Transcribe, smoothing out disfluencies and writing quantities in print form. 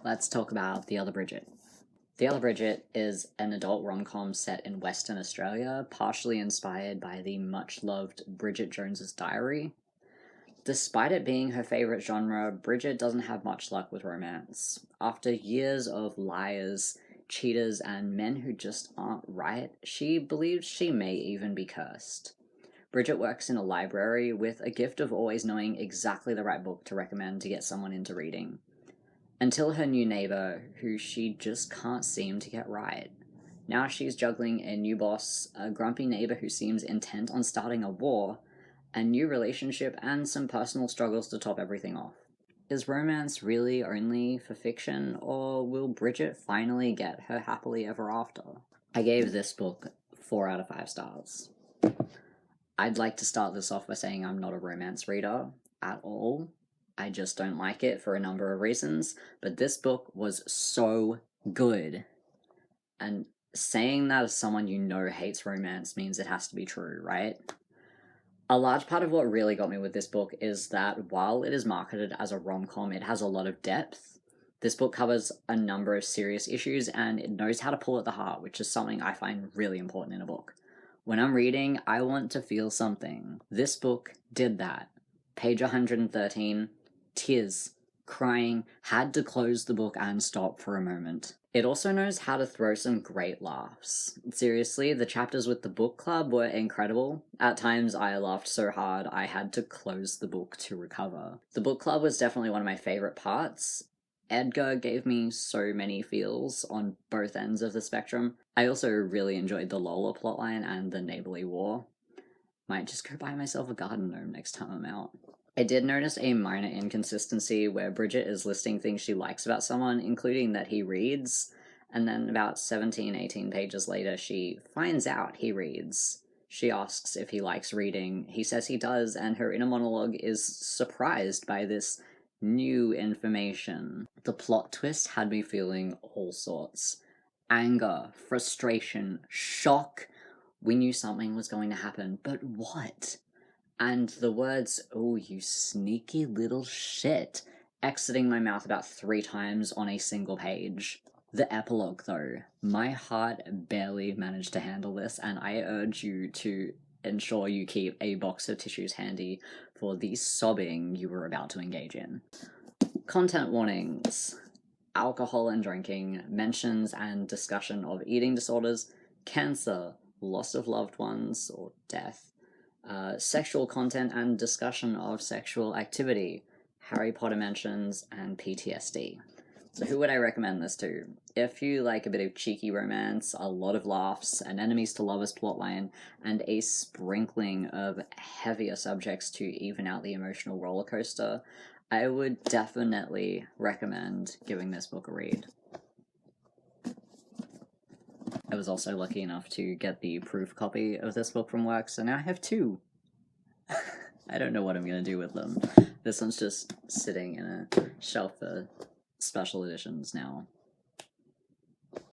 let's talk about The Other Bridget. The Other Bridget is an adult rom-com set in Western Australia, partially inspired by the much-loved Bridget Jones's Diary. Despite it being her favourite genre, Bridget doesn't have much luck with romance. After years of liars, cheaters, and men who just aren't right, she believes she may even be cursed. Bridget works in a library with a gift of always knowing exactly the right book to recommend to get someone into reading. Until her new neighbour, who she just can't seem to get right. Now she's juggling a new boss, a grumpy neighbour who seems intent on starting a war, a new relationship, and some personal struggles to top everything off. Is romance really only for fiction, or will Bridget finally get her happily ever after? I gave this book 4 out of 5 stars. I'd like to start this off by saying I'm not a romance reader at all. I just don't like it for a number of reasons, but this book was so good. And saying that as someone you know hates romance means it has to be true, right? A large part of what really got me with this book is that while it is marketed as a rom-com, it has a lot of depth. This book covers a number of serious issues and it knows how to pull at the heart, which is something I find really important in a book. When I'm reading, I want to feel something. This book did that. Page 113, tears, crying, had to close the book and stop for a moment. It also knows how to throw some great laughs. Seriously, the chapters with the book club were incredible. At times I laughed so hard I had to close the book to recover. The book club was definitely one of my favourite parts. Edgar gave me so many feels on both ends of the spectrum. I also really enjoyed the Lola plotline and the neighborly war. Might just go buy myself a garden gnome next time I'm out. I did notice a minor inconsistency where Bridget is listing things she likes about someone, including that he reads, and then about 17-18 pages later she finds out he reads. She asks if he likes reading, he says he does, and her inner monologue is surprised by this new information. The plot twist had me feeling all sorts. Anger, frustration, shock. We knew something was going to happen, but what? And the words, "oh, you sneaky little shit," exiting my mouth about 3 times on a single page. The epilogue, though. My heart barely managed to handle this, and I urge you to ensure you keep a box of tissues handy for the sobbing you were about to engage in. Content warnings. Alcohol and drinking, mentions and discussion of eating disorders, cancer, loss of loved ones, or death. Sexual content and discussion of sexual activity, Harry Potter mentions, and PTSD. So who would I recommend this to? If you like a bit of cheeky romance, a lot of laughs, an enemies to lovers plotline, and a sprinkling of heavier subjects to even out the emotional roller coaster, I would definitely recommend giving this book a read. I was also lucky enough to get the proof copy of this book from work, so now I have 2. I don't know what I'm going to do with them. This one's just sitting in a shelf for special editions now.